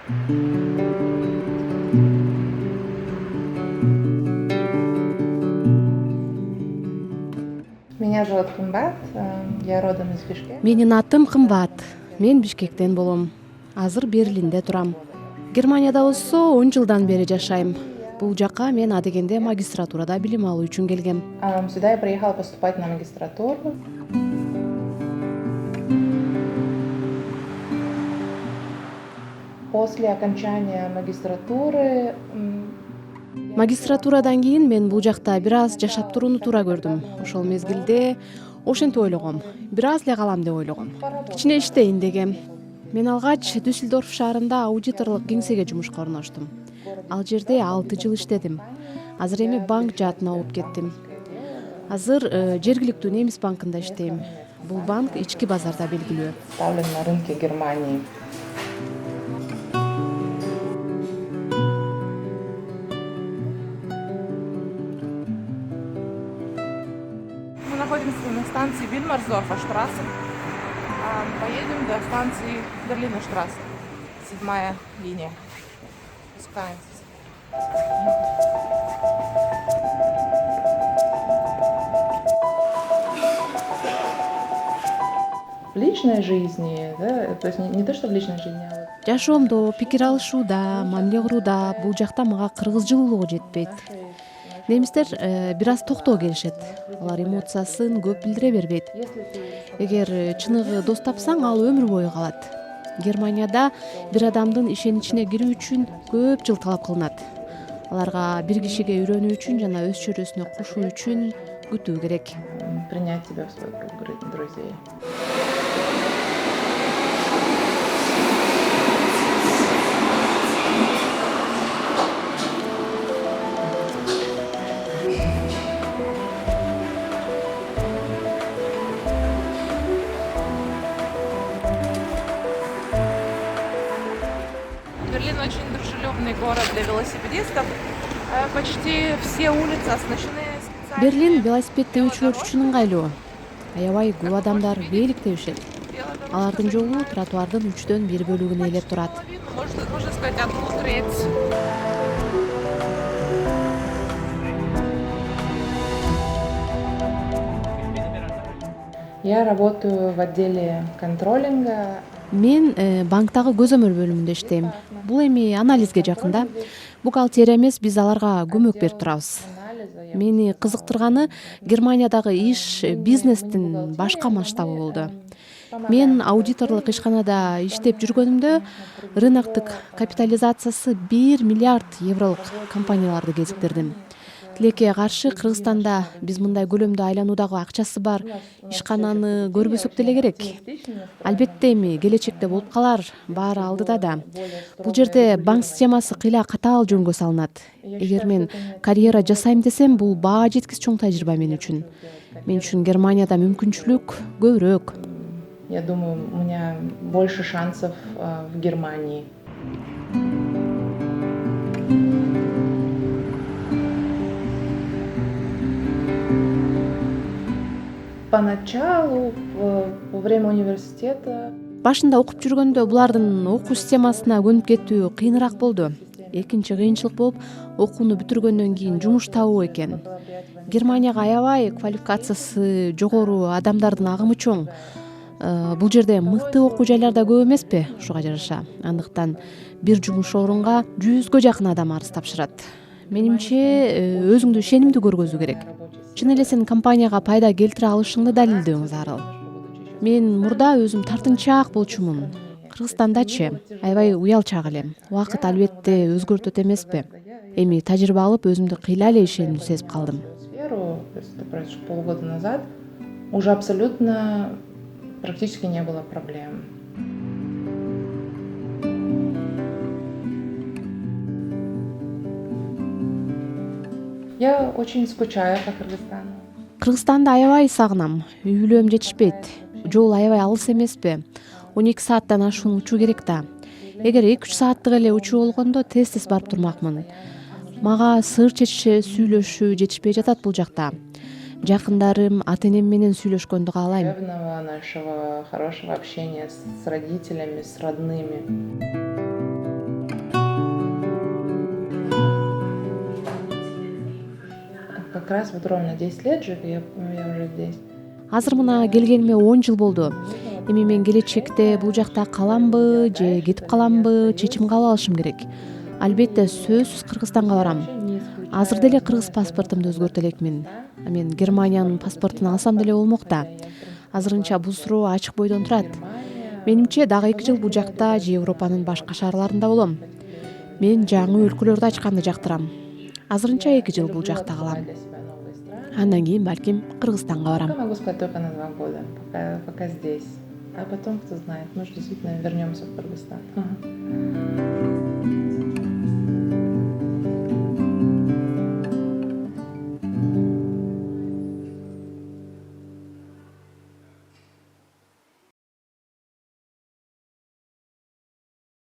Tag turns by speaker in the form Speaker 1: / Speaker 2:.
Speaker 1: Меня зовут Кымбат, я родом из Бишкека.
Speaker 2: Менин атым Кымбат. Мен Бишкектен болом. Азыр Берлинде турам. Германияда болсо 10 жылдан бери жашайм. Бул жака мен адегенде магистратурада билим алуу үчүн келгем.
Speaker 1: Сюда я приехала поступать на магистратуру. После окончания магистратуры
Speaker 2: Магистратурадан кийин мен бул жакта бир аз жашап турууну туура көрдүм. Ошол мезгилде ошентип ойлогом. Бир аз эле калам деп ойлогом. Кичине иштейин дегем. Мен алгач Дюссельдорф шаарында аудиторлук кеңсеге жумушка орноштум. Ал жерде 6 жыл иштедим. Азыр эми банк жаатына окуп кеттим. Азыр жергиликтүү немис банкында иштейм. Бул банк ички базарда белгилүү.
Speaker 1: представлен на рынке Германии. Мы находимся на станции Вильмарсдорфа штрассе. Поедем до станции Берлина штрассе. 7-я линия. Спускаемся. В личной жизни, да, то есть не то, что в личной жизни, а вот
Speaker 2: Жашоомдо пикир алышууда, мамиле курууда бул жакта мага кыргыз жылуулугу жетпейт. Немистер бир аз токтоо келишет. Алар эмоциясын көп билдире бербейт. Эгер чыныгы дос тапсаң, ал өмүр бою калат. Германияда бир адамдын ишеничине кирүү үчүн көп жыл талап кылынат. Аларга бир кишиге үйрөнүү үчүн жана өз чөйрөсүнө кушуу үчүн күтүү керек.
Speaker 1: принять тебя в свой круг друзей. Берлин очень дружелюбный город для велосипедистов. Почти все улицы оснащены специальными...
Speaker 2: Берлин велосипед тебүүчүлөр үчүн ыңгайлуу. Аябай көп адамдар велик тебишет. Алардын жолу тротуардын 1/3 бөлүгүн ээлеп турат.
Speaker 1: Можно сказать, 1/3. Я работаю в отделе контролинга.
Speaker 2: Мен банктагы көзөмөл бөлүмүндө иштейм. Бул эми анализге жакын да. Бухгалтерия эмес, биз аларга көмөк берип турабыз. Мени кызыктырганы Германиядагы иш бизнестин башка масштабы болду. Мен аудиторлук ишканада иштеп жүргөнүмдө рыноктук капитализациясы 1 миллиард евролук компанияларды кезиктирдим. Тилекке каршы Кыргызстанда биз мындай көлөмдө айлануудагы акчасы бар ишкананы көрбөсөк деле керек. Албетте эми келечекте болуп калар, баары алдыда да. Бул жерде банк системасы кыйла катаал жөнгө салынат. Эгер мен карьера жасайм десем, бул баа жеткис чоң тажрыйба мен үчүн. Мен үчүн Германияда мүмкүнчүлүк көбүрөөк.
Speaker 1: Я думаю, у меня больше шансов в Германии. Поначалу, во время университета...
Speaker 2: Башында окуп жүргөндө булардын окуу системасына көнүп кетүү кыйыныраак болду. Экинчи кыйынчылык болуп, окууну бүтүргөндөн кийин жумуш табуу экен. Германияга аябай квалификациясы жогору адамдардын агымы чоң. Бул жерде мыкты окуу жайлар да көп эмеспи? Ушуга жараша. Андыктан бир жумуш орунга 100гө жакын адам арыз тапшырат. Менимче, өзүңдү ишенимдүү көргөзүү керек. Чын эле сен компанияга пайда келтире алышыңды далилдөөң зарыл. Мен мурда өзүм тартынчаак болчумун. Кыргызстандачы аябай уялчаак элем. Убакыт албетте өзгөртөт эмеспи? Эми тажрыйба алып, өзүмдү кыйла эле ишенимдүү сезип калдым.
Speaker 1: Это произошло полгода назад. Уже абсолютно практически не было проблем. Я очень скучаю по Кыргызстану.
Speaker 2: Кыргызстанды аябай сагынам. Үй бүлөм жетишпейт. Жол аябай алыс эмеспи? 12 сааттан ашуун учуу керек да. Эгер 2-3 сааттык эле учуу болгондо тез барып турмакмын. Мага сыр чечиши, сүйлөшүү жетишпей жатат бул жакта. Жакындарым, ата-энем менен сүйлөшкөндү каалайм.
Speaker 1: Нашего хорошего общения с родителями, с родными. как раз вот ровно 10 лет живу, я уже здесь.
Speaker 2: Азыр мына келгениме 10 жыл болду. Эми мен келечекте бул жакта каламбы же кетип каламбы чечим кабыл алышым керек. Албетте сөзсүз Кыргызстанга барам. Азыр деле кыргыз паспортумду өзгөртө элекмин. Мен Германиянын паспортун алсам деле болмок да. Азырынча бул суроо ачык бойдон турат. Менимче дагы 2 жыл бул жакта же Европанын башка шаарларында болом. Мен жаңы өлкөлөрдү ачканды жактырам. Азырынча 2 жыл бул жакта калам. Андан кийин балким Кыргызстанга барам.
Speaker 1: Пока могу сказать только на 2 года, пока здесь. А потом, кто знает, может, действительно вернемся в Кыргызстан.